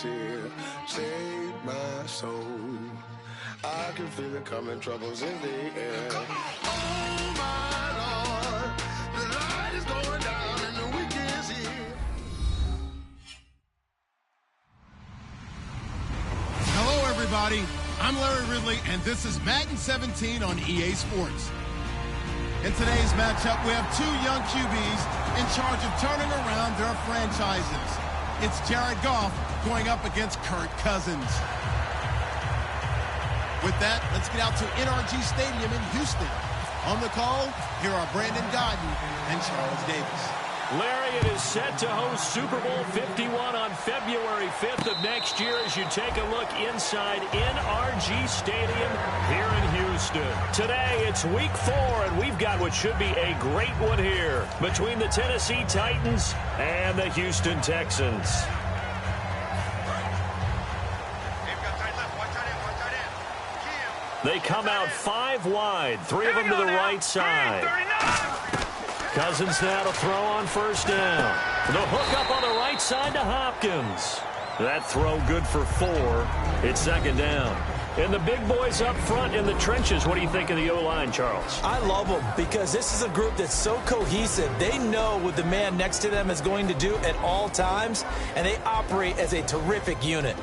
is here. Save my soul. I can feel it coming, troubles in the air. Oh my Lord, the light is going down and the week is here. Hello, everybody. I'm Larry Ridley, and this is Madden 17 on EA Sports. In today's matchup, we have two young QBs in charge of turning around their franchises. It's Jared Goff going up against Kirk Cousins. With that, let's get out to NRG Stadium in Houston. On the call, here are Brandon Godden and Charles Davis. Larry, it is set to host Super Bowl 51 on February 5th of next year as you take a look inside NRG Stadium here in Houston. Today, it's week 4, and we've got what should be a great one here between the Tennessee Titans and the Houston Texans. They come out 5 wide, 3 of them to the right side. Cousins now to throw on first down. The hook up on the right side to Hopkins. That throw good for 4. It's second down. And the big boys up front in the trenches. What do you think of the O-line, Charles? I love them because this is a group that's so cohesive. They know what the man next to them is going to do at all times, and they operate as a terrific unit.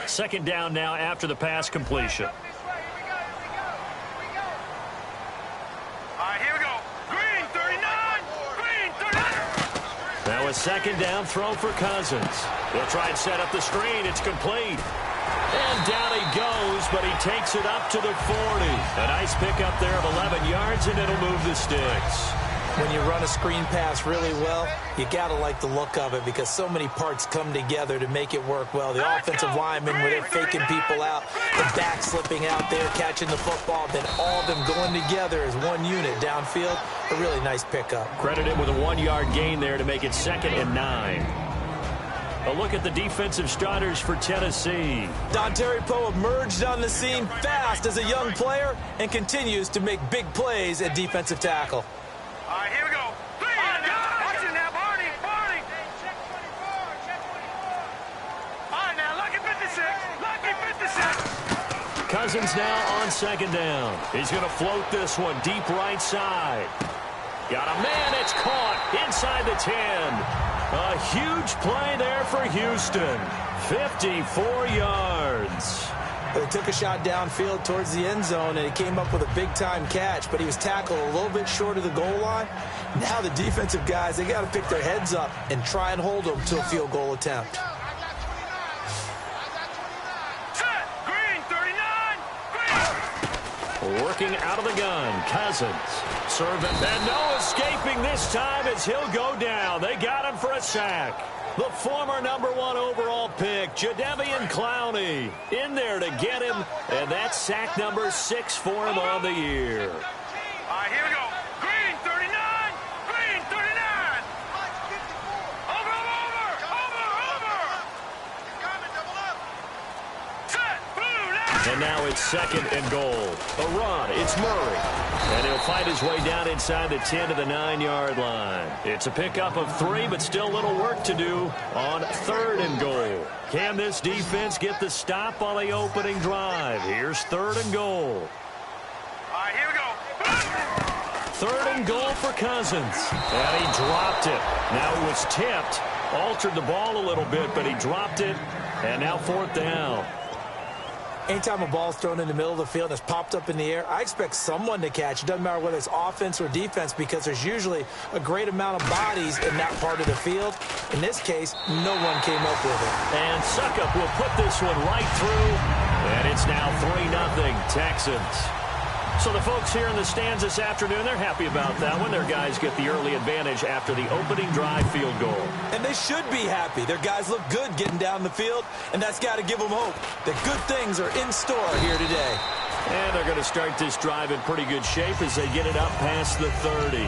Second down now after the pass completion. Now a second down throw for Cousins. He'll try and set up the screen. It's complete. And down he goes, but he takes it up to the 40. A nice pickup there of 11 yards, and it'll move the sticks. When you run a screen pass really well, you got to like the look of it because so many parts come together to make it work well. The offensive linemen, where they're faking people out, the back slipping out there, catching the football, then all of them going together as one unit downfield. A really nice pickup. Credited with a 1-yard gain there to make it 2nd and 9. A look at the defensive starters for Tennessee. Dontari Poe emerged on the scene fast as a young player and continues to make big plays at defensive tackle. All right, here we go. Watch it now, Barney. Check 24. All right, now, lucky 56. Lucky 56. Cousins now on second down. He's going to float this one deep right side. Got a man. It's caught inside the 10. A huge play there for Houston. 54 yards. They took a shot downfield towards the end zone, and he came up with a big-time catch, but he was tackled a little bit short of the goal line. Now the defensive guys, they got to pick their heads up and try and hold them to a field goal attempt. Set. Green, 39. Green. Working out of the gun, Cousins. Serving, and no escaping this time as he'll go down. They got him for a sack. The former #1 overall pick, Jadeveon Clowney, in there to get him, and that's sack number 6 for him on the year. All right, here we go. Green, 39. Green, 39. Over. Set. Blue, now. And now it's 2nd and goal. A run, it's Murray. And he'll fight his way down inside the 10 to the 9-yard line. It's a pickup of 3, but still little work to do on 3rd and goal. Can this defense get the stop on the opening drive? Here's 3rd and goal. All right, here we go. 3rd and goal for Cousins. And he dropped it. Now it was tipped. Altered the ball a little bit, but he dropped it. And now 4th down. Anytime a ball's thrown in the middle of the field and it's popped up in the air, I expect someone to catch. It doesn't matter whether it's offense or defense because there's usually a great amount of bodies in that part of the field. In this case, no one came up with it. And Suckup will put this one right through. And it's now 3-0 Texans. So the folks here in the stands this afternoon, they're happy about that one. Their guys get the early advantage after the opening drive field goal. And they should be happy. Their guys look good getting down the field, and that's got to give them hope that good things are in store here today. And they're going to start this drive in pretty good shape as they get it up past the 30.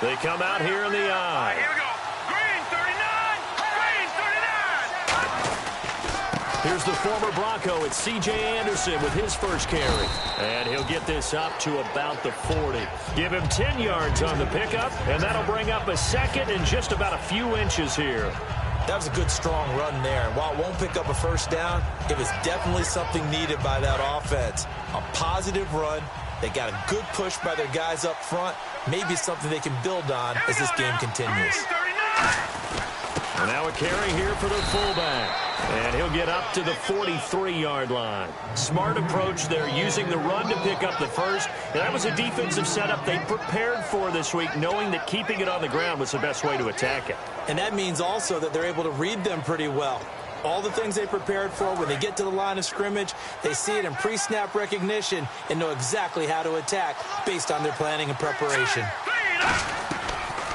They come out here in the eye. Here we go. Green, 39. Green, Here's the former Bronco. It's C.J. Anderson with his first carry. And he'll get this up to about the 40. Give him 10 yards on the pickup, and that'll bring up a second and just about a few inches here. That was a good, strong run there. And while it won't pick up a first down, it was definitely something needed by that offense. A positive run. They got a good push by their guys up front. Maybe something they can build on as this game continues. And now a carry here for the fullback. And he'll get up to the 43-yard line. Smart approach there, using the run to pick up the first. And that was a defensive setup they prepared for this week, knowing that keeping it on the ground was the best way to attack it. And that means also that they're able to read them pretty well. All the things they prepared for, when they get to the line of scrimmage, they see it in pre-snap recognition and know exactly how to attack based on their planning and preparation.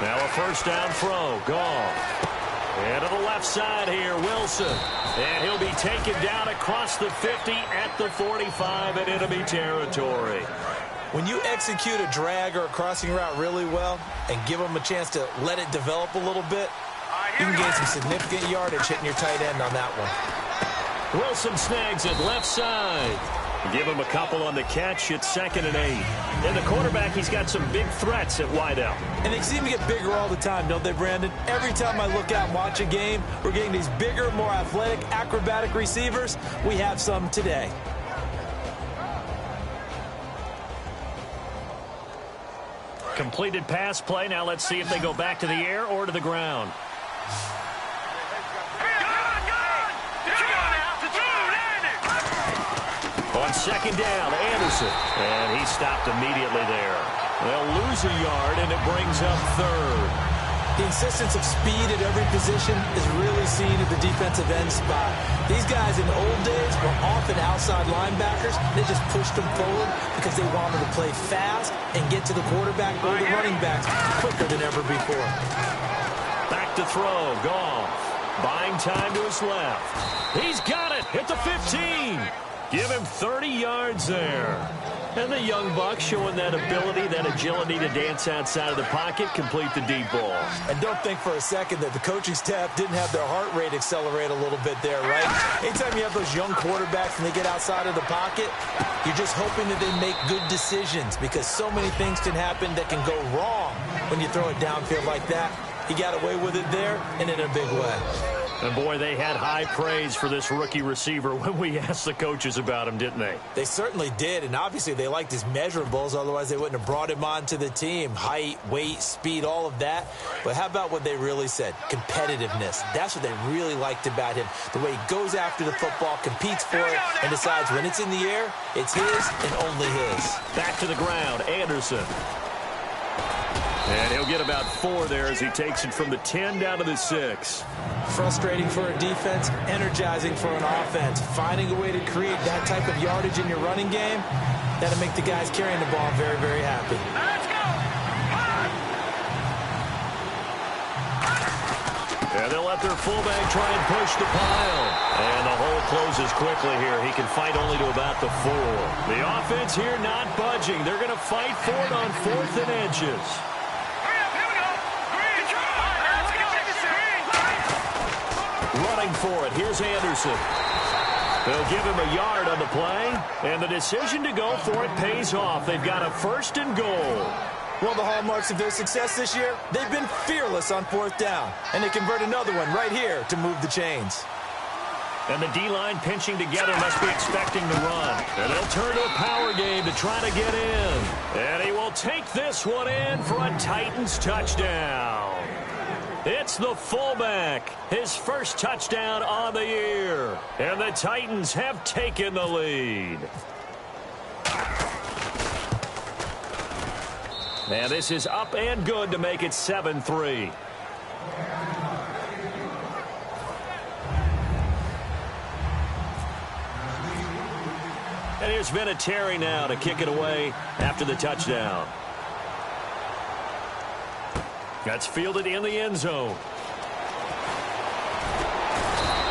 Now a first down throw. Goff. And to the left side here, Wilson. And he'll be taken down across the 50 at the 45 in enemy territory. When you execute a drag or a crossing route really well and give them a chance to let it develop a little bit, you can gain some significant yardage hitting your tight end on that one. Wilson snags it left side. Give him a couple on the catch. It's 2nd and 8. And the quarterback, he's got some big threats at wideout. And they seem to get bigger all the time, don't they, Brandon? Every time I look out and watch a game, we're getting these bigger, more athletic, acrobatic receivers. We have some today. Completed pass play. Now let's see if they go back to the air or to the ground. On 2nd down, Anderson. And he stopped immediately there. They'll lose a yard, and it brings up 3rd. The insistence of speed at every position is really seen at the defensive end spot. These guys in the old days were often outside linebackers. They just pushed them forward because they wanted to play fast and get to the quarterback or the running backs quicker than ever before. Back to throw. Goff. Buying time to his left. He's got it at the 15. Give him 30 yards there. And the young buck showing that ability, that agility to dance outside of the pocket, complete the deep ball. And don't think for a second that the coaching staff didn't have their heart rate accelerate a little bit there, right? Anytime you have those young quarterbacks and they get outside of the pocket, you're just hoping that they make good decisions because so many things can happen that can go wrong when you throw it downfield like that. He got away with it there and in a big way. And, boy, they had high praise for this rookie receiver when we asked the coaches about him, didn't they? They certainly did, and obviously they liked his measurables. Otherwise, they wouldn't have brought him onto the team. Height, weight, speed, all of that. But how about what they really said? Competitiveness. That's what they really liked about him. The way he goes after the football, competes for it, and decides when it's in the air, it's his and only his. Back to the ground, Anderson. And he'll get about 4 there as he takes it from the 10 down to the 6. Frustrating for a defense, energizing for an offense. Finding a way to create that type of yardage in your running game, that'll make the guys carrying the ball very, very happy. Let's go! And they'll let their fullback try and push the pile. And the hole closes quickly here. He can fight only to about the 4. The offense here not budging. They're going to fight for it on 4th and inches. Running for it. Here's Anderson. They'll give him a yard on the play, and the decision to go for it pays off. They've got a 1st and goal. One of the hallmarks of their success this year, they've been fearless on 4th down, and they convert another one right here to move the chains. And the D-line pinching together must be expecting the run. And they'll turn to a power game to try to get in. And he will take this one in for a Titans touchdown. It's the fullback, his first touchdown on the year. And the Titans have taken the lead. And this is up and good to make it 7-3. And here's Vinatieri now to kick it away after the touchdown. That's fielded in the end zone.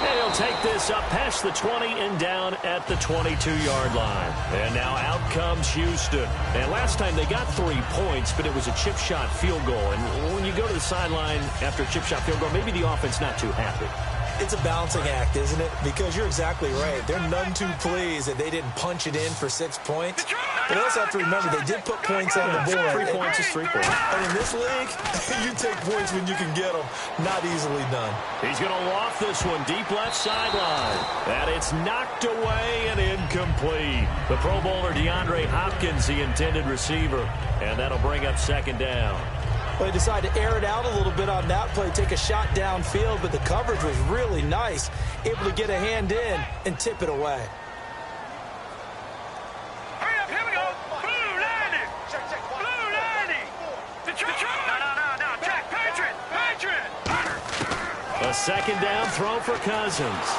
And he'll take this up past the 20 and down at the 22-yard line. And now out comes Houston. And last time they got 3 points, but it was a chip shot field goal. And when you go to the sideline after a chip shot field goal, maybe the offense not too happy. It's a balancing act, isn't it? Because you're exactly right. They're none too pleased that they didn't punch it in for 6 points. But you also have to remember they did put points on the board. 3 points is 3 points. And in this league, you take points when you can get them. Not easily done. He's going to loft this one deep left sideline. And it's knocked away and incomplete. The Pro Bowler DeAndre Hopkins, the intended receiver. And that'll bring up second down. Well, they decided to air it out a little bit on that play, take a shot downfield, but the coverage was really nice. Able to get a hand in and tip it away. Hurry up, here we go. Blue landing. Blue landing. Detroit. No. Jack, Patriot. A second down throw for Cousins.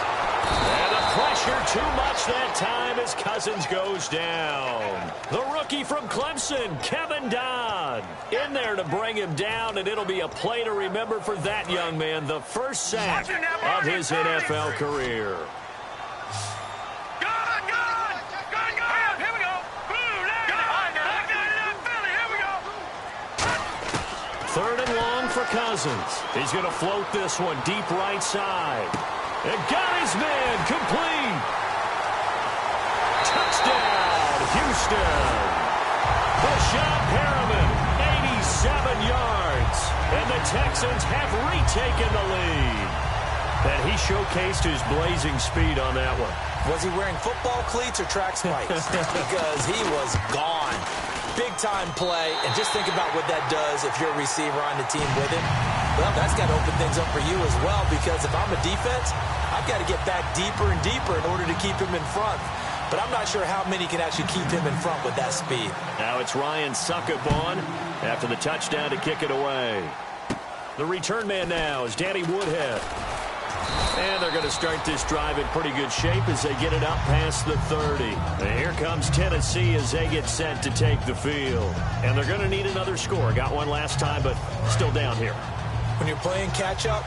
And the pressure too much that time as Cousins goes down. The rookie from Clemson, Kevin Dodd, in there to bring him down, and it'll be a play to remember for that young man, the first sack of his NFL career. Gun. Hurry up, here we go. Blue landing. Philly, here we go. Third and long for Cousins. He's going to float this one deep right side. And got his man complete. Touchdown, Houston. Basham Perriman, 87 yards. And the Texans have retaken the lead. And he showcased his blazing speed on that one. Was he wearing football cleats or track spikes? Because he was gone. Big-time play, and just think about what that does if you're a receiver on the team with him. Well, that's got to open things up for you as well, because if I'm a defense, I've got to get back deeper and deeper in order to keep him in front. But I'm not sure how many can actually keep him in front with that speed. Now it's Ryan Suckup on after the touchdown to kick it away. The return man now is Danny Woodhead. And they're going to start this drive in pretty good shape as they get it up past the 30. And here comes Tennessee as they get set to take the field. And they're going to need another score. Got one last time, but still down here. When you're playing catch-up,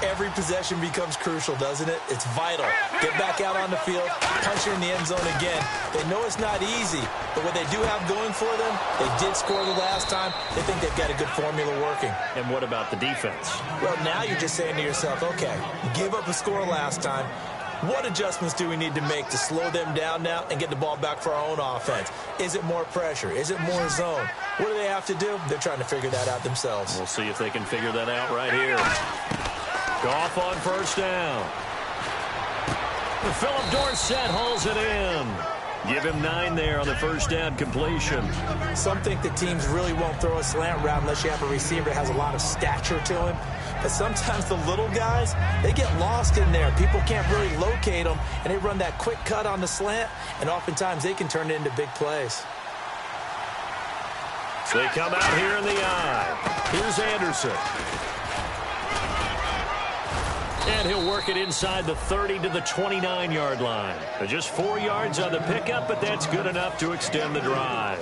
every possession becomes crucial, doesn't it? It's vital. Get back out on the field, punch it in the end zone again. They know it's not easy, but what they do have going for them, they did score the last time. They think they've got a good formula working. And what about the defense? Well, now you're just saying to yourself, okay, give up a score last time. What adjustments do we need to make to slow them down now and get the ball back for our own offense? Is it more pressure? Is it more zone? What do they have to do? They're trying to figure that out themselves. We'll see if they can figure that out right here. Goff on first down. Philip Dorsett hauls it in. Give him 9 there on the first down completion. Some think that teams really won't throw a slant route unless you have a receiver that has a lot of stature to him. But sometimes the little guys, they get lost in there. People can't really locate them, and they run that quick cut on the slant, and oftentimes they can turn it into big plays. So they come out here in the eye. Here's Anderson. And he'll work it inside the 30 to the 29-yard line. Just 4 yards on the pickup, but that's good enough to extend the drive.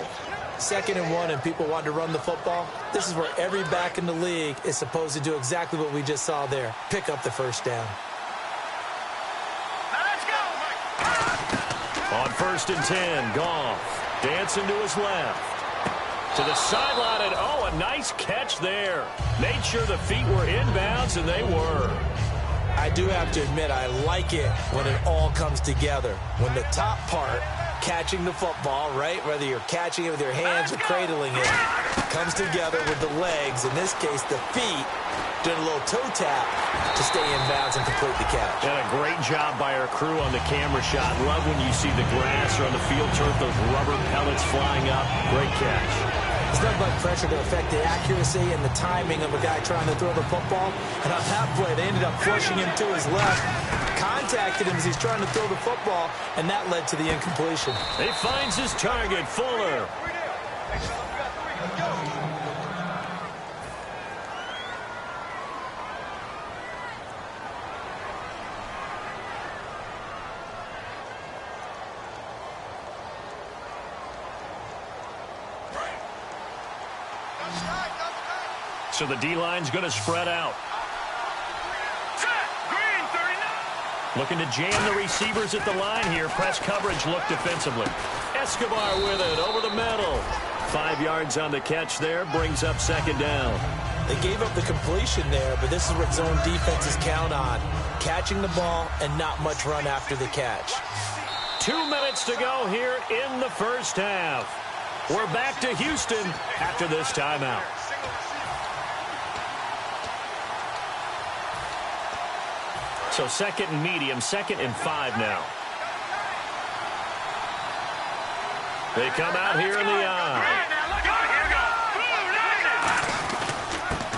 2nd and 1, and people want to run the football. This is where every back in the league is supposed to do exactly what we just saw there. Pick up the first down. Let's go. On 1st and 10, Goff dancing to his left. To the sideline, and oh, a nice catch there. Made sure the feet were inbounds, and they were. I do have to admit, I like it when it all comes together. When the top part, catching the football, right, whether you're catching it with your hands or cradling it, comes together with the legs, in this case the feet, doing a little toe tap to stay in bounds and complete the catch. And a great job by our crew on the camera shot. Love when you see the grass or on the field turf, those rubber pellets flying up. Great catch. There's nothing but pressure to affect the accuracy and the timing of a guy trying to throw the football. And on that play, they ended up flushing him to his left, contacted him as he's trying to throw the football, and that led to the incompletion. He finds his target, Fuller. So the D-line's going to spread out. Green, 39. Looking to jam the receivers at the line here. Press coverage look defensively. Escobar with it over the middle. 5 yards on the catch there. Brings up 2nd down. They gave up the completion there, but this is what zone defenses count on. catching the ball and not much run after the catch. 2 minutes to go here in the first half. We're back to Houston after this timeout. So second and medium, 2nd and 5 now. They come out here in the eye.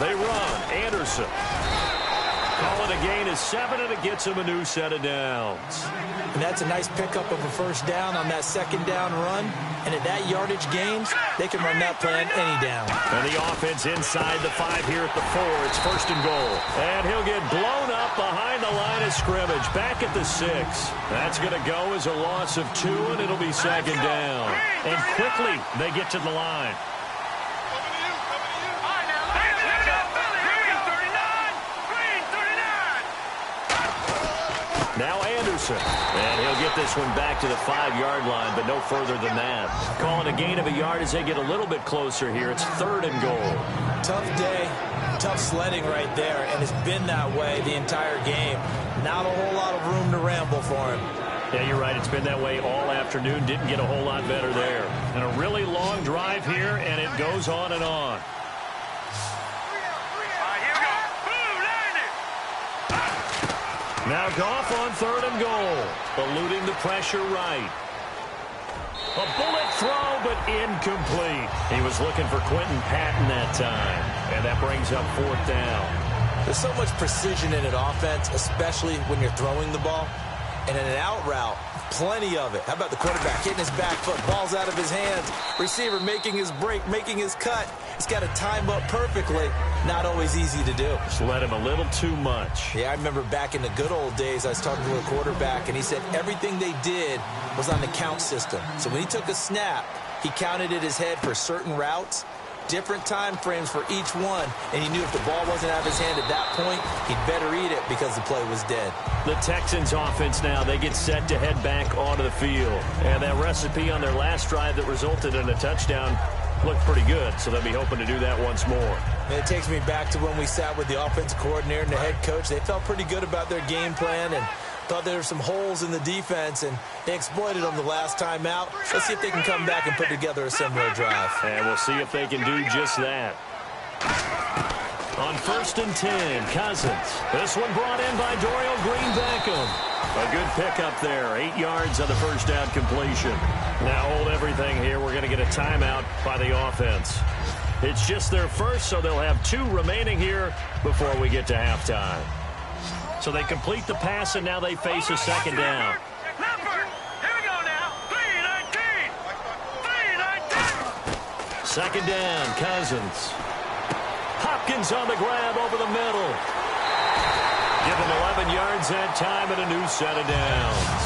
They run. Anderson. Call it a gain of 7, and it gets him a new set of downs. And that's a nice pickup of a first down on that second down run. And at that yardage gains, they can run that play on any down. And the offense inside the 5 here at the 4. It's 1st and goal. And he'll get blown up behind the line of scrimmage. Back at the 6. That's going to go as a loss of 2, and it'll be 2nd down. And quickly, they get to the line. Now Anderson, and he'll get this one back to the 5-yard line, but no further than that. Calling a gain of a yard as they get a little bit closer here. It's 3rd and goal. Tough day, tough sledding right there, and it's been that way the entire game. Not a whole lot of room to ramble for him. Yeah, you're right. It's been that way all afternoon. Didn't get a whole lot better there. And a really long drive here, and it goes on and on. Now Goff on 3rd and goal, eluding the pressure right. A bullet throw, but incomplete. He was looking for Quentin Patton that time, and that brings up 4th down. There's so much precision in an offense, especially when you're throwing the ball. And in an out route, plenty of it. How about the quarterback hitting his back foot, ball's out of his hands, receiver making his break, making his cut. He's got to time up perfectly. Not always easy to do. Just let him a little too much. Yeah, I remember back in the good old days, I was talking to a quarterback, and he said everything they did was on the count system. So when he took a snap, he counted in his head for certain routes, different time frames for each one, and he knew if the ball wasn't out of his hand at that point, he'd better eat it because the play was dead. The Texans offense now, they get set to head back onto the field. And that recipe on their last drive that resulted in a touchdown looked pretty good, so they'll be hoping to do that once more. And it takes me back to when we sat with the offensive coordinator and the head coach. They felt pretty good about their game plan and thought there were some holes in the defense, and they exploited them the last time out. Let's see if they can come back and put together a similar drive. And we'll see if they can do just that. On 1st and 10, Cousins. This one brought in by Dorial Green-Beckham. A good pickup there, 8 yards on the first down completion. Now hold everything here. We're going to get a timeout by the offense. It's just their first, so they'll have 2 remaining here before we get to halftime. So they complete the pass, and now they face a 2nd down. Here we go now. 3-19. 3-19. 2nd down, Cousins. Hopkins on the grab over the middle. Give him 11 yards that time and a new set of downs.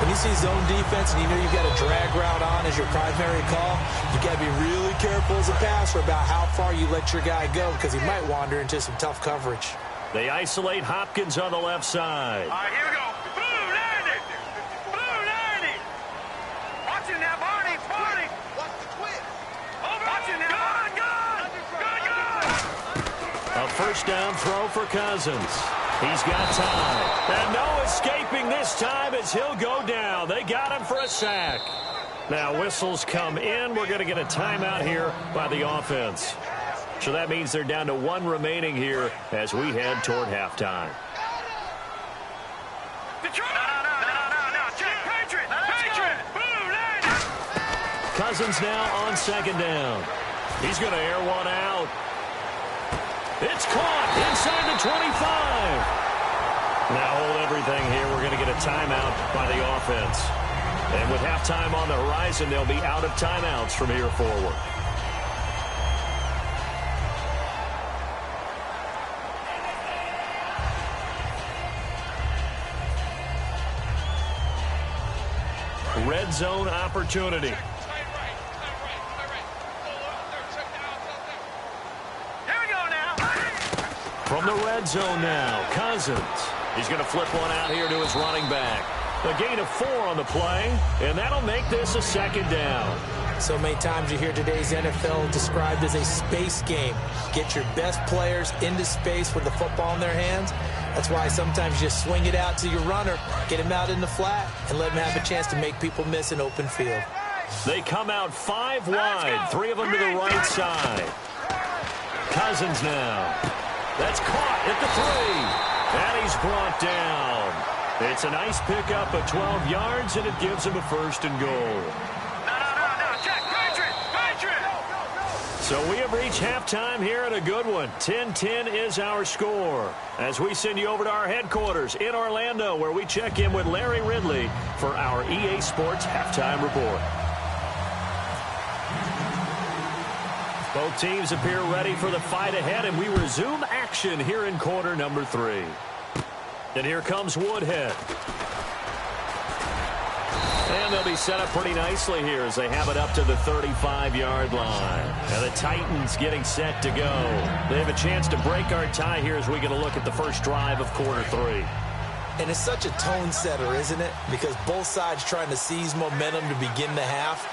When you see zone defense and you know you've got a drag route on as your primary call, you got to be really careful as a passer about how far you let your guy go because he might wander into some tough coverage. They isolate Hopkins on the left side. All right, here we go. Blue 90. Blue 90. Watch him now, Barney. Barney. Watch the twin. Watch him now. Good. A first down throw for Cousins. He's got time. And no escaping this time as he'll go down. They got him for a sack. Now whistles come in. We're going to get a timeout here by the offense. So that means they're down to 1 remaining here as we head toward halftime. Cousins now on 2nd down. He's going to air one out. It's caught inside the 25. Now hold everything here. We're going to get a timeout by the offense. And with halftime on the horizon, they'll be out of timeouts from here forward. Red zone opportunity. From the red zone now, Cousins. He's going to flip one out here to his running back. A gain of 4 on the play, and that'll make this a 2nd down. So many times you hear today's NFL described as a space game. Get your best players into space with the football in their hands. That's why sometimes you just swing it out to your runner, get him out in the flat, and let him have a chance to make people miss an open field. They come out 5 wide, 3 of them to the right side. Cousins now. That's caught at the 3. And he's brought down. It's a nice pickup of 12 yards, and it gives him a 1st and goal. So we have reached halftime here at a good one. 10-10 is our score. As we send you over to our headquarters in Orlando, where we check in with Larry Ridley for our EA Sports Halftime Report. Both teams appear ready for the fight ahead, and we resume action here in quarter number 3. And here comes Woodhead. And they'll be set up pretty nicely here as they have it up to the 35-yard line. And the Titans getting set to go. They have a chance to break our tie here as we get a look at the first drive of quarter 3. And it's such a tone setter, isn't it? Because both sides trying to seize momentum to begin the half.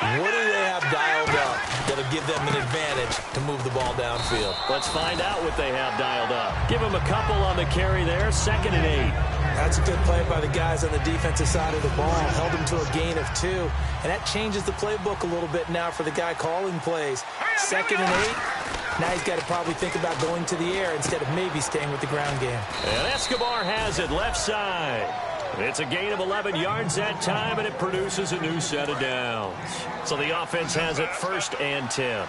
What do they have dialed up that'll give them an advantage to move the ball downfield? Let's find out what they have dialed up. Give them a couple on the carry there, 2nd and 8. That's a good play by the guys on the defensive side of the ball. Held them to a gain of 2. And that changes the playbook a little bit now for the guy calling plays. 2nd and 8. Now he's got to probably think about going to the air instead of maybe staying with the ground game. And Escobar has it left side. It's a gain of 11 yards that time, and it produces a new set of downs. So the offense has it 1st and 10.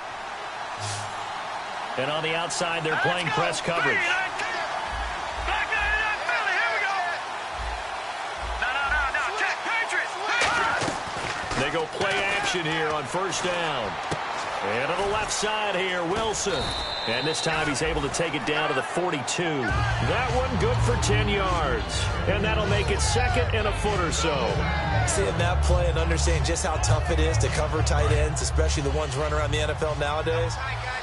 And on the outside, they're playing press coverage. They go play action here on 1st down. And to the left side here, Wilson. And this time he's able to take it down to the 42. That one good for 10 yards. And that'll make it 2nd and a foot or so. Seeing that play and understanding just how tough it is to cover tight ends, especially the ones running around the NFL nowadays,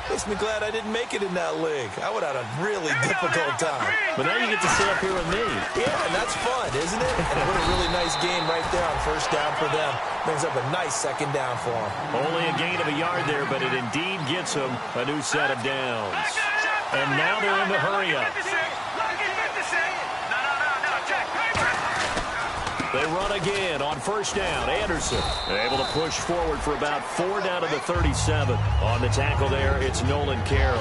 makes me glad I didn't make it in that league. I would have had a really difficult time. But now you get to sit up here with me. Yeah, and that's fun, isn't it? And what a really nice game right there on 1st down for them. Brings up a nice 2nd down for them. Only a gain of a yard there, but it indeed gets them a new set of downs. And now they're in the hurry-up. They run again on 1st down. Anderson able to push forward for about 4 down to the 37. On the tackle there, it's Nolan Carroll.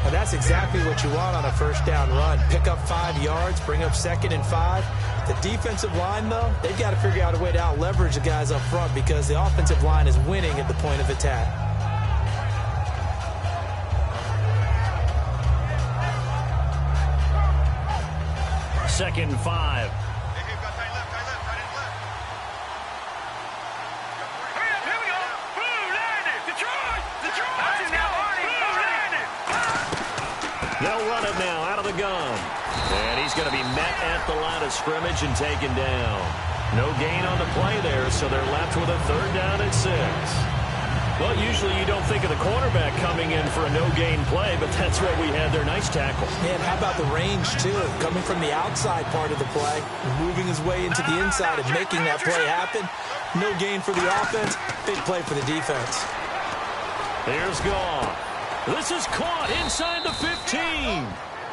And that's exactly what you want on a 1st down run. Pick up 5 yards, bring up 2nd and 5. The defensive line, though, they've got to figure out a way to out-leverage the guys up front because the offensive line is winning at the point of attack. Second and 5. They'll run it now out of the gun. And he's going to be met at the line of scrimmage and taken down. No gain on the play there, so they're left with a 3rd down and 6. Well, usually you don't think of the cornerback coming in for a no-gain play, but that's what we had there. Nice tackle. Man, how about the range, too? Coming from the outside part of the play, moving his way into the inside and making that play happen. No gain for the offense, big play for the defense. Here's Goff. This is caught inside the 15.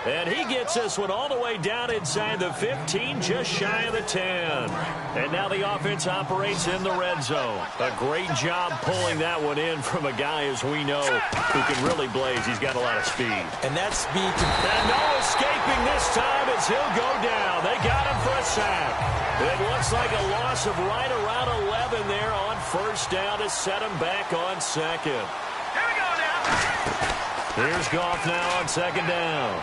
And he gets this one all the way down inside the 15, just shy of the 10. And now the offense operates in the red zone. A great job pulling that one in from a guy, as we know, who can really blaze. He's got a lot of speed. And that speed... And no escaping this time as he'll go down. They got him for a sack. It looks like a loss of right around 11 there on 1st down to set him back on 2nd. Here we go now. Here's Goff now on 2nd down.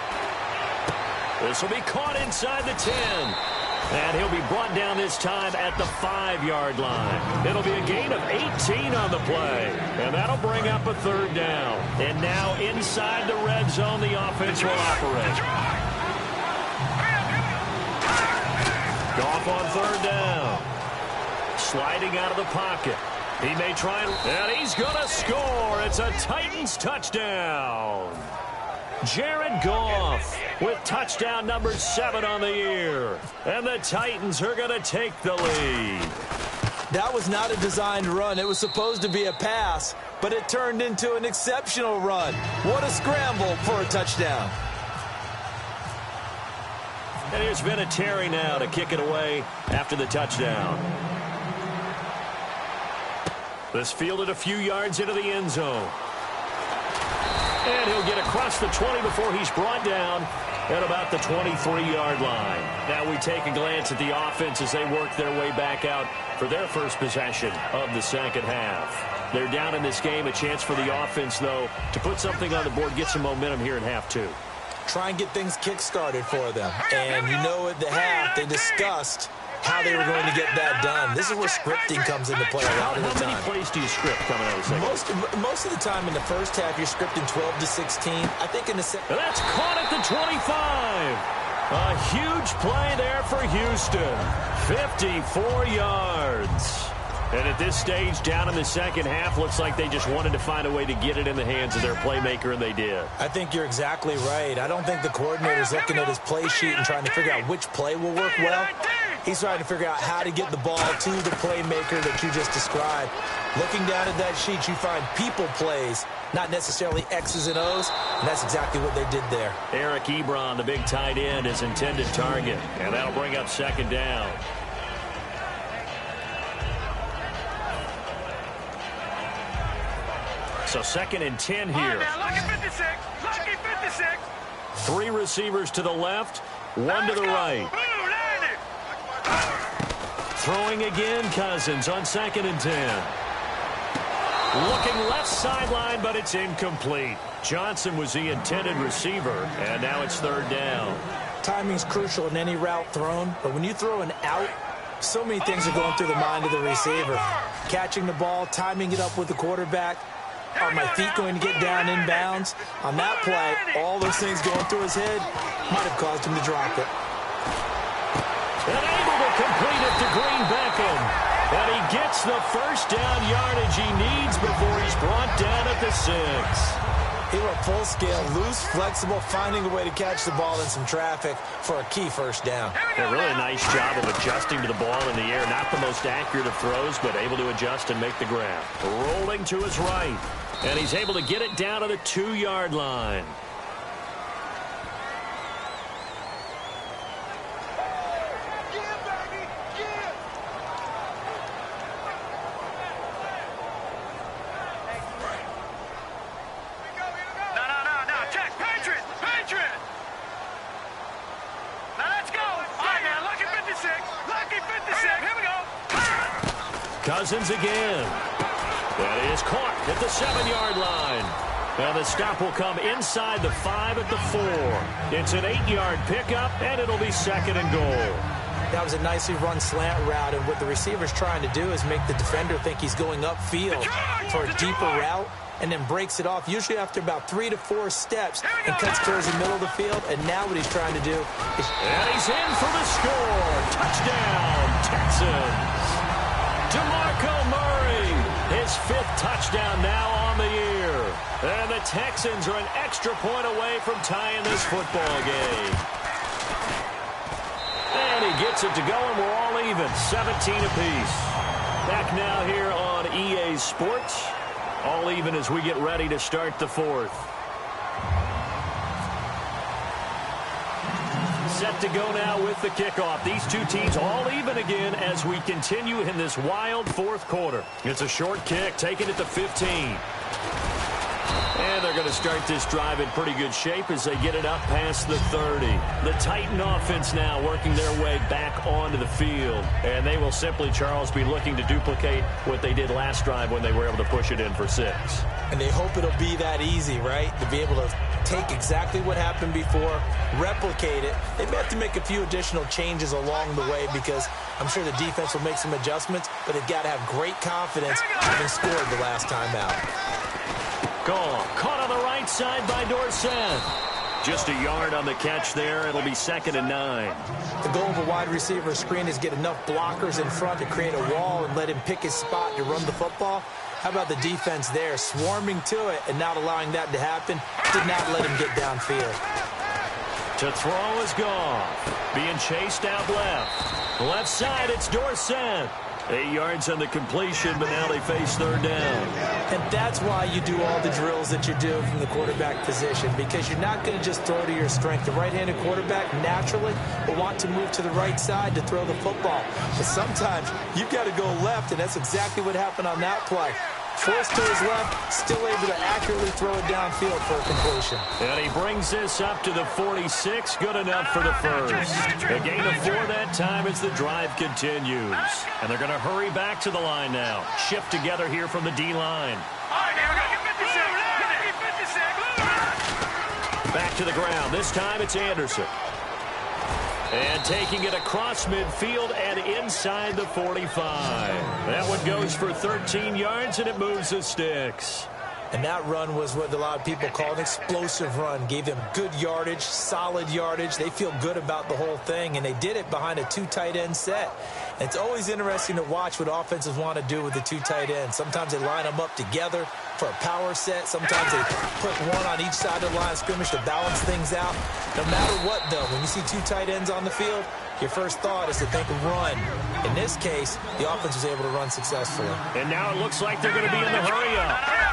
This will be caught inside the 10. And he'll be brought down this time at the 5-yard line. It'll be a gain of 18 on the play. And that'll bring up a 3rd down. And now inside the red zone, the offense will operate. Goff on 3rd down. Sliding out of the pocket. He may try and he's going to score. It's a Titans touchdown. Jared Goff with touchdown number 7 on the year. And the Titans are going to take the lead. That was not a designed run. It was supposed to be a pass, but it turned into an exceptional run. What a scramble for a touchdown. And here's Vinatieri now to kick it away after the touchdown. This fielded a few yards into the end zone. And he'll get across the 20 before he's brought down at about the 23-yard line. Now we take a glance at the offense as they work their way back out for their first possession of the second half. They're down in this game. A chance for the offense, though, to put something on the board, get some momentum here in half two. Try and get things kick-started for them. And you know at the half, they discussed how they were going to get that done. This is where scripting comes into play a lot of the time. How many plays do you script coming out of the second? Most of the time in the first half, you're scripting 12 to 16. I think in the second. That's caught at the 25. A huge play there for Houston. 54 yards. And at this stage, down in the second half, looks like they just wanted to find a way to get it in the hands of their playmaker, and they did. I think you're exactly right. I don't think the coordinator's looking at his play sheet and trying to figure out which play will work well. He's trying to figure out how to get the ball to the playmaker that you just described. Looking down at that sheet, you find people plays, not necessarily X's and O's, and that's exactly what they did there. Eric Ebron, the big tight end, is intended target, and that'll bring up second down. So second and 10 here. Lucky 56. Lucky 56. 3 receivers to the left, 1 to the right. Throwing again, Cousins on second and 10. Looking left sideline, but it's incomplete. Johnson was the intended receiver, and now it's third down. Timing's crucial in any route thrown, but when you throw an out, so many things are going through the mind of the receiver. Catching the ball, timing it up with the quarterback. Are my feet going to get down inbounds? On that play, all those things going through his head might have caused him to drop it. And able to complete it to Green Beckham. And he gets the first down yardage he needs before he's brought down at the 6. He went full scale, loose, flexible, finding a way to catch the ball in some traffic for a key first down. A really nice job of adjusting to the ball in the air. Not the most accurate of throws, but able to adjust and make the grab. Rolling to his right. And he's able to get it down to the 2-yard line. Cousins again. That is caught at the 7-yard line. Now the stop will come inside the 5 at the 4. It's an 8-yard pickup, and it'll be second and goal. That was a nicely run slant route, and what the receiver's trying to do is make the defender think he's going upfield for a deeper route, and then breaks it off, usually after about 3 to 4 steps, and cuts towards the middle of the field. And now what he's trying to do is... And he's in for the score. Touchdown, Texans. DeMarco Murray, his 5th touchdown now on the year. And the Texans are an extra point away from tying this football game. And he gets it to go, and we're all even, 17 apiece. Back now here on EA Sports. All even as we get ready to start the 4th. Set to go now with the kickoff. These two teams all even again as we continue in this wild 4th quarter. It's a short kick, taking it to 15. And they're going to start this drive in pretty good shape as they get it up past the 30. The Titan offense now working their way back onto the field. And they will simply, Charles, be looking to duplicate what they did last drive when they were able to push it in for 6. And they hope it'll be that easy, right? To be able to take exactly what happened before, replicate it. They may have to make a few additional changes along the way because I'm sure the defense will make some adjustments, but they've got to have great confidence having scored the last time out. Goal. Caught on the right side by Dorsett. Just a yard on the catch there. It'll be second and 9. The goal of a wide receiver screen is get enough blockers in front to create a wall and let him pick his spot to run the football. How about the defense there, swarming to it and not allowing that to happen? Did not let him get downfield. To throw is Goff. Being chased out left. Left side, it's Dorsett. 8 yards on the completion, but now they face third down. And that's why you do all the drills that you do from the quarterback position, because you're not going to just throw to your strength. The right-handed quarterback naturally will want to move to the right side to throw the football. But sometimes you've got to go left, and that's exactly what happened on that play. Forced to his left, still able to accurately throw it downfield for a completion. And he brings this up to the 46. Good enough for the first. A gain of 4 that time as the drive continues. And they're going to hurry back to the line now. Shift together here from the D-line. Back to the ground. This time it's Anderson. And taking it across midfield and inside the 45. That one goes for 13 yards, and it moves the sticks. And that run was what a lot of people call an explosive run. Gave them good yardage, solid yardage. They feel good about the whole thing, and they did it behind a 2 tight end set. And it's always interesting to watch what offenses want to do with the 2 tight ends. Sometimes they line them up together for a power set. Sometimes they put one on each side of the line of scrimmage to balance things out. No matter what, though, when you see 2 tight ends on the field, your first thought is to think of run. In this case, the offense was able to run successfully. And now it looks like they're going to be in the hurry-up.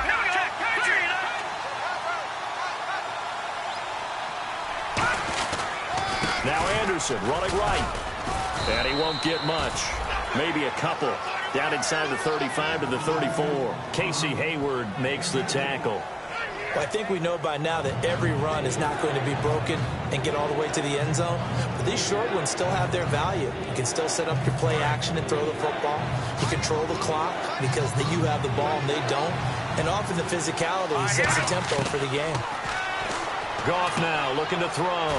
Now Anderson running right. And he won't get much. Maybe a couple. Down inside the 35 to the 34. Casey Hayward makes the tackle. Well, I think we know by now that every run is not going to be broken and get all the way to the end zone. But these short ones still have their value. You can still set up your play action and throw the football. You control the clock because you have the ball and they don't. And often the physicality sets the tempo for the game. Goff now looking to throw.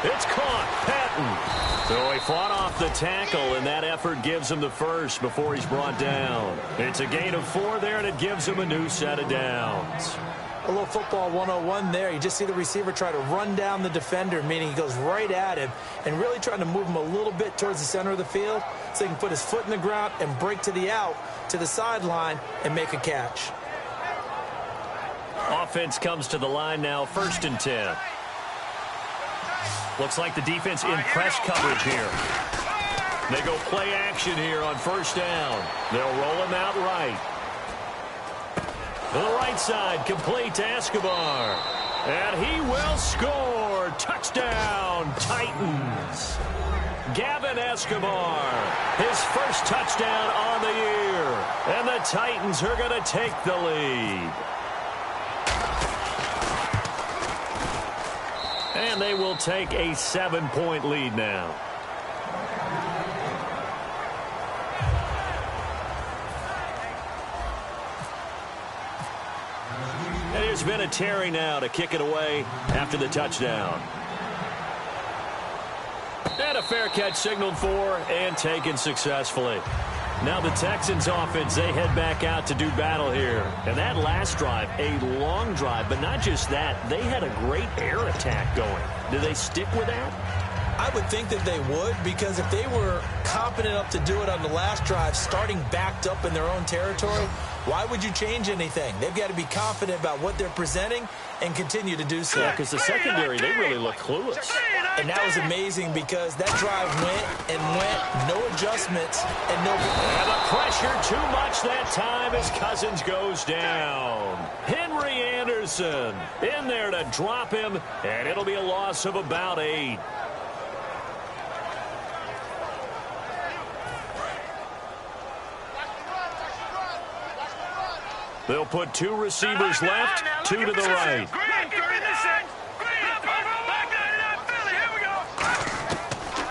It's caught. Patton. So he fought off the tackle, and that effort gives him the first before he's brought down. It's a gain of 4 there, and it gives him a new set of downs. A little football 101 there. You just see the receiver try to run down the defender, meaning he goes right at him and really trying to move him a little bit towards the center of the field so he can put his foot in the ground and break to the out, to the sideline, and make a catch. Offense comes to the line now, 1st and 10. Looks like the defense in press coverage here. They go play action here on 1st down. They'll roll him out right. To the right side, complete to Escobar. And he will score. Touchdown, Titans. Gavin Escobar, his first touchdown on the year. And the Titans are going to take the lead. And they will take a 7-point lead now. And there's been a Terry now to kick it away after the touchdown. And a fair catch signaled for and taken successfully. Now the Texans offense, they head back out to do battle here. And that last drive, a long drive, but not just that. They had a great air attack going. Do they stick with that? I would think that they would, because if they were confident enough to do it on the last drive, starting backed up in their own territory, why would you change anything? They've got to be confident about what they're presenting and continue to do so. Yeah, because the secondary, they really look clueless. And that was amazing because that drive went and went, no adjustments, and no... And the pressure too much that time as Cousins goes down. Henry Anderson in there to drop him, and it'll be a loss of about 8. They'll put 2 receivers left, 2 to the right.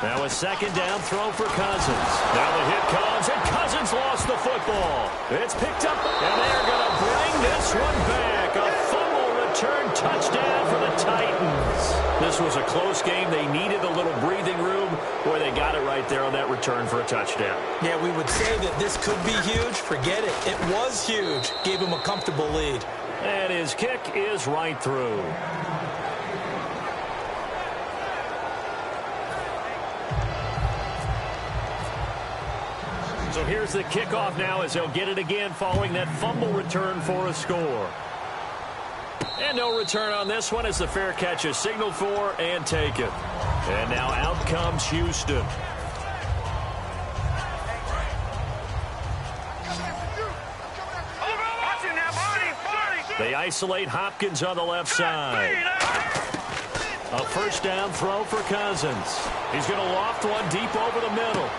Now a 2nd down throw for Cousins. Now the hit comes, and Cousins lost the football. It's picked up, and they're going to bring this one back. A fumble return touchdown for the Titans. This was a close game. They needed a little breathing room. Boy, they got it right there on that return for a touchdown. Yeah, we would say that this could be huge. Forget it. It was huge. Gave him a comfortable lead. And his kick is right through. So here's the kickoff now as they'll get it again following that fumble return for a score. And no return on this one as the fair catch is signaled for and taken. And now out comes Houston. They isolate Hopkins on the left side. A first down throw for Cousins. He's going to loft one deep over the middle.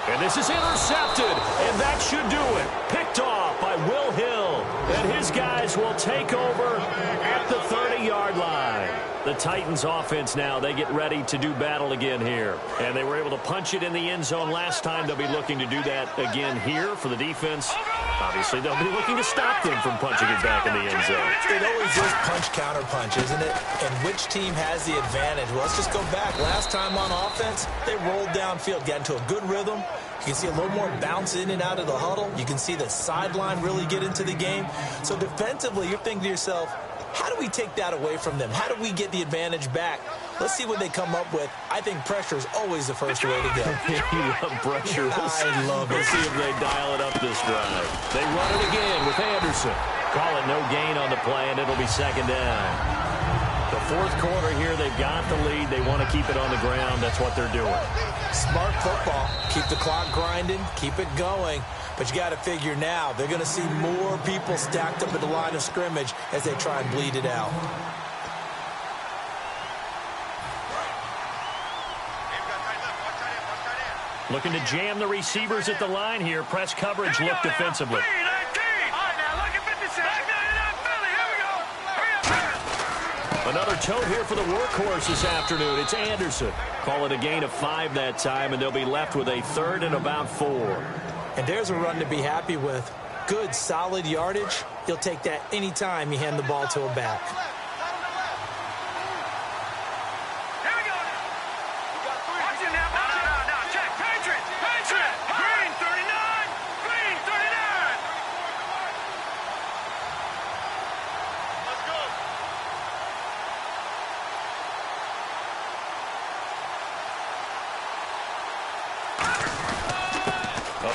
And this is intercepted, and that should do it. Picked off by Will Hill. And his guys will take over at the 30-yard line. The Titans offense now, they get ready to do battle again here. And they were able to punch it in the end zone last time. They'll be looking to do that again here for the defense. Obviously, they'll be looking to stop them from punching it back in the end zone. It always is punch-counter-punch, isn't it? And which team has the advantage? Well, let's just go back. Last time on offense, they rolled downfield, got into a good rhythm. You can see a little more bounce in and out of the huddle. You can see the sideline really get into the game. So defensively, you're thinking to yourself, how do we take that away from them? How do we get the advantage back? Let's see what they come up with. I think pressure is always the first way to go. You love pressure. I love it. We'll see if they dial it up this drive. They run it again with Anderson. Call it no gain on the play, and it'll be second down. The fourth quarter here, they've got the lead. They want to keep it on the ground. That's what they're doing. Smart football. Keep the clock grinding. Keep it going. But you got to figure now, they're going to see more people stacked up at the line of scrimmage as they try and bleed it out. Looking to jam the receivers at the line here. Press coverage look defensively. Another toe here for the workhorse this afternoon. It's Anderson. Call it a gain of 5 that time, and they'll be left with a third and about 4. And there's a run to be happy with. Good, solid yardage. You'll take that any time you hand the ball to a back.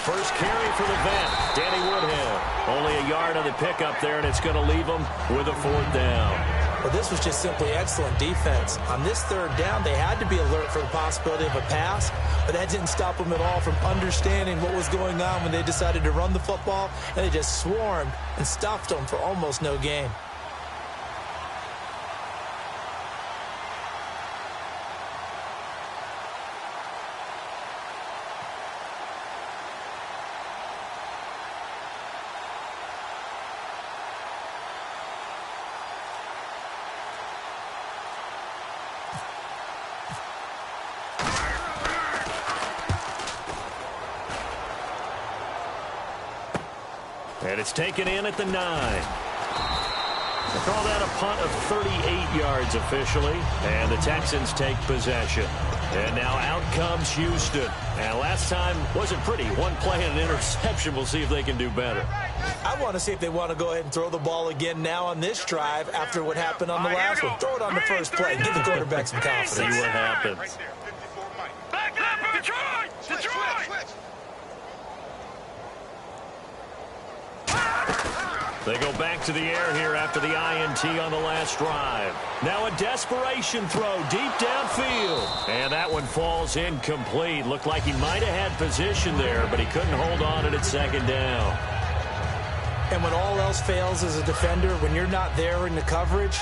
First carry for the vet, Danny Woodhead. Only a yard on the pickup there, and it's going to leave them with a 4th down. Well, this was just simply excellent defense. On this 3rd down, they had to be alert for the possibility of a pass, but that didn't stop them at all from understanding what was going on when they decided to run the football, and they just swarmed and stuffed them for almost no gain. And it's taken in at the 9. They call that a punt of 38 yards officially, and the Texans take possession. And now out comes Houston. And last time wasn't pretty. One play and an interception. We'll see if they can do better. I want to see if they want to go ahead and throw the ball again now on this drive after what happened on the last one. Throw it on the first play. Give the quarterback some confidence. See what happens. They go back to the air here after the INT on the last drive. Now a desperation throw deep downfield. And that one falls incomplete. Looked like he might have had position there, but he couldn't hold on at second down. And when all else fails as a defender, when you're not there in the coverage,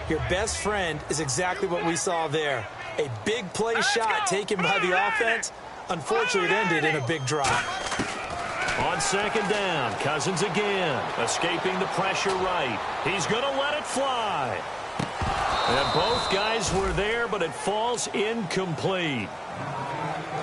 your best friend is exactly what we saw there. A big play shot taken by the offense. Unfortunately, it ended in a big drop. On second down, Cousins again, escaping the pressure right. He's going to let it fly. And both guys were there, but it falls incomplete.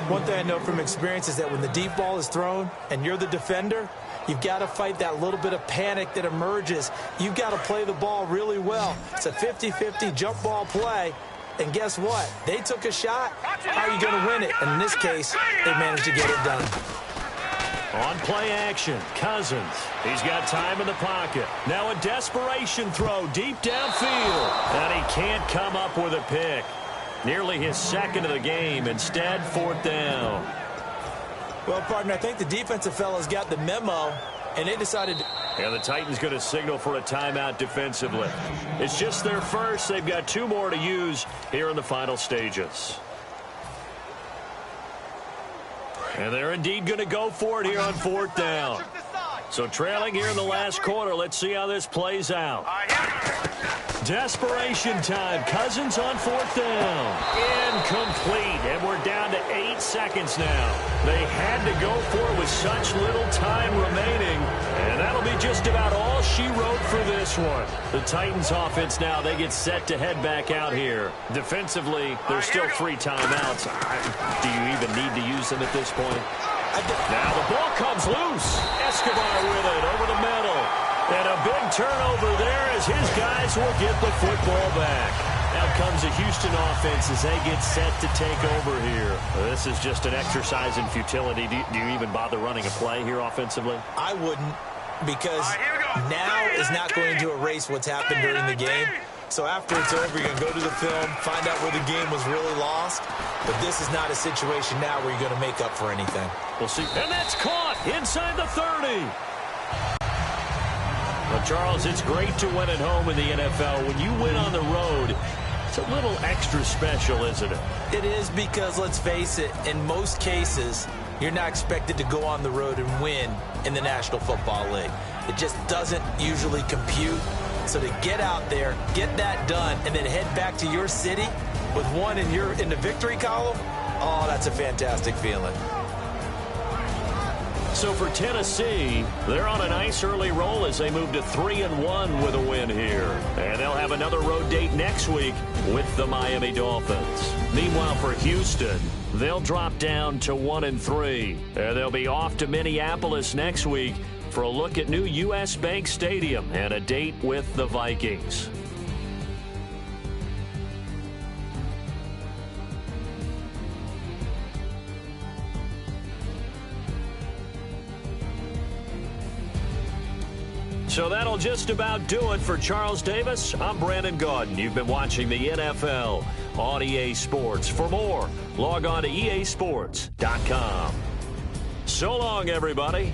One thing I know from experience is that when the deep ball is thrown and you're the defender, you've got to fight that little bit of panic that emerges. You've got to play the ball really well. It's a 50-50 jump ball play. And guess what? They took a shot. How are you going to win it? And in this case, they managed to get it done. On play action, Cousins. He's got time in the pocket. Now a desperation throw deep downfield. And he can't come up with a pick. Nearly his second of the game. Instead, 4th down. Well, partner, I think the defensive fellas got the memo, and they decided to... And the Titans going to signal for a timeout defensively. It's just their first. They've got 2 more to use here in the final stages. And they're indeed going to go for it here on 4th down. So trailing here in the last quarter. Let's see how this plays out. Desperation time. Cousins on fourth down. Incomplete. And we're down to 8 seconds now. They had to go for it with such little time remaining. And that'll be just about all she wrote for this one. The Titans offense now, they get set to head back out here. Defensively, there's still 3 timeouts. Do you even need to use them at this point? Now the ball comes loose. Escobar with it over the middle. And a big turnover there as his guys will get the football back. Now comes the Houston offense as they get set to take over here. This is just an exercise in futility. Do you even bother running a play here offensively? I wouldn't, because now is not going to erase what's happened during the game. So after it's over, you're going to go to the film, find out where the game was really lost. But this is not a situation now where you're going to make up for anything. We'll see. And that's caught inside the 30. Well, Charles, it's great to win at home in the NFL. When you win on the road, it's a little extra special, isn't it? It is, because, let's face it, in most cases, you're not expected to go on the road and win in the National Football League. It just doesn't usually compute. So to get out there, get that done, and then head back to your city with one in the victory column, oh, that's a fantastic feeling. So for Tennessee, they're on a nice early roll as they move to 3-1 with a win here. And they'll have another road date next week with the Miami Dolphins. Meanwhile, for Houston, they'll drop down to 1-3. And they'll be off to Minneapolis next week for a look at new U.S. Bank Stadium and a date with the Vikings. So that'll just about do it for Charles Davis. I'm Brandon Gaudin. You've been watching the NFL on EA Sports. For more, log on to easports.com. So long, everybody.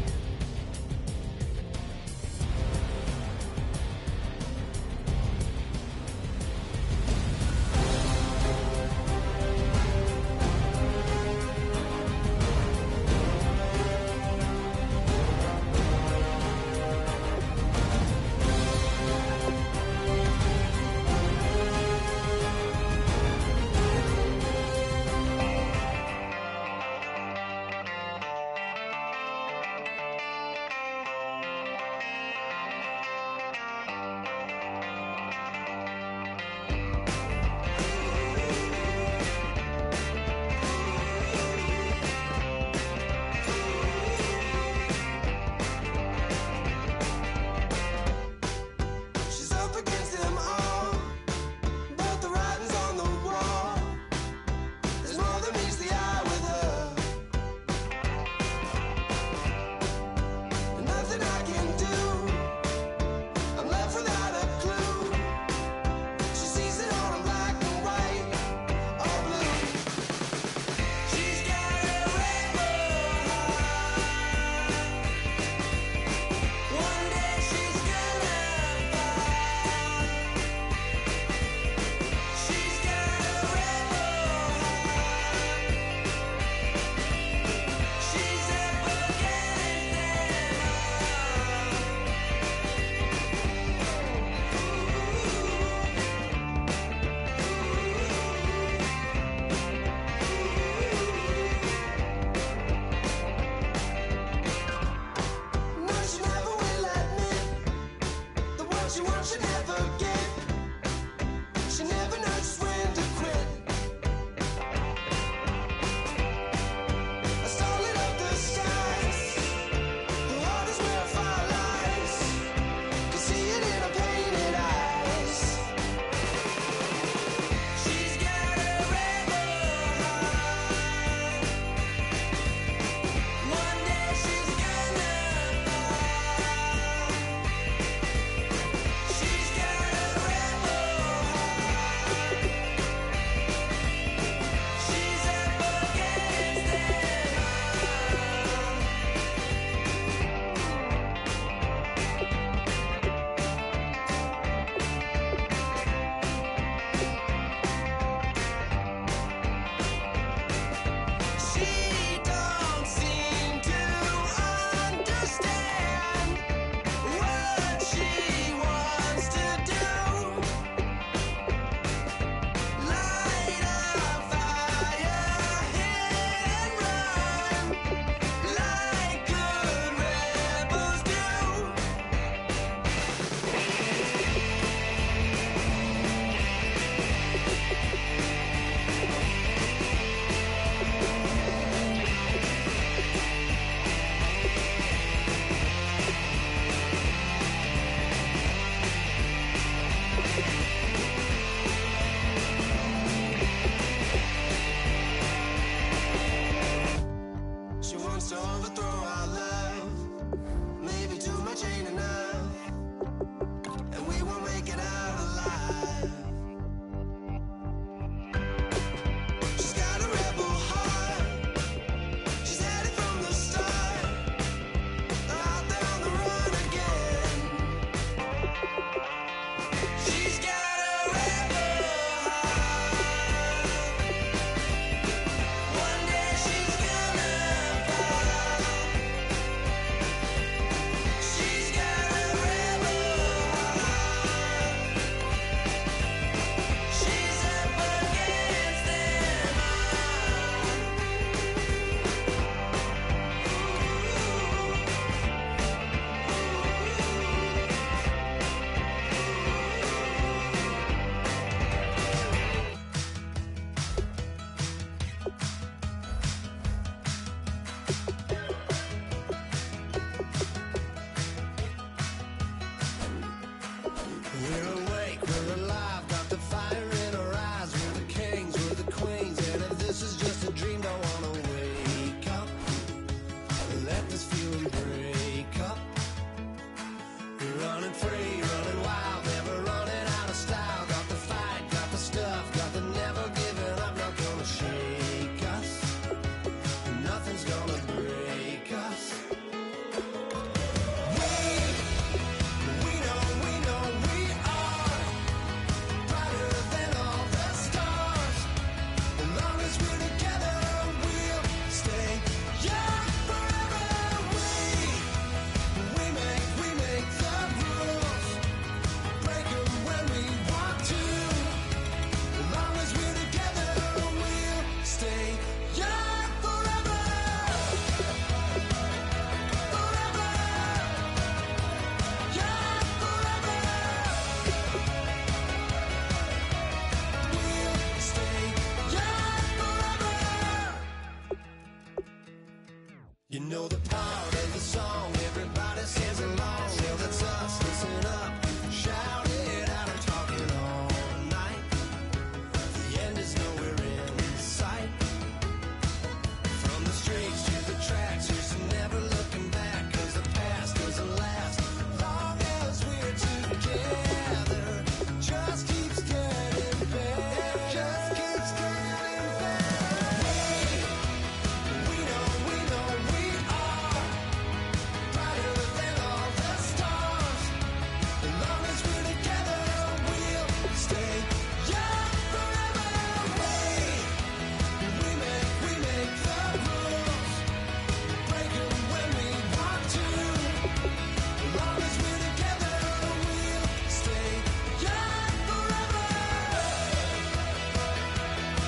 wants to overthrow our love. Maybe too much ain't enough, and we won't make it out alive. She's got a rebel heart. She's had it from the start. Out there on the run again. She's got a rebel heart. One day she's gonna fall. She's got a rebel heart. She's up against them We're awake, we're alive, got the fire in our eyes. We're the kings, we're the queens, and if this is just a dream, don't wanna wake up. Let this feeling break up. We're running free, running wild, never running out of style. Got the fight, got the stuff, got the never giving up. Not gonna shake us, nothing's gonna break us. We know we are brighter than all the stars. As long as we're together, we'll stay young forever. We make the rules, break 'em when we want to. As long as we're together, we'll stay young forever. Forever. Young forever. We'll stay young forever. You know the part of the song, everybody sings along. Well, that's us, listen up, shout it out. I'm talking all night. The end is nowhere in sight. From the streets to the tracks, here's some never looking back. 'Cause the past doesn't last long as we're together. Just keeps getting better. Just keeps getting better. We know we are brighter than all the stars. As long as we're together, we'll stay young forever. We make the rules, break 'em when we want to. As long as we're together, we'll stay young forever.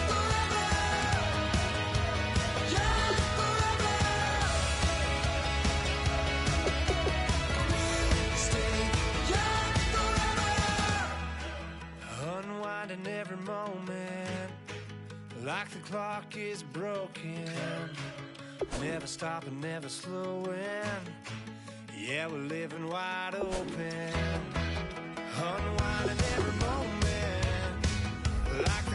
Forever. Young forever. We'll stay young forever. Unwinding every moment, like the clock is broken. Never stopping, never slowing. Yeah, we're living wide open. Unwinding every moment, like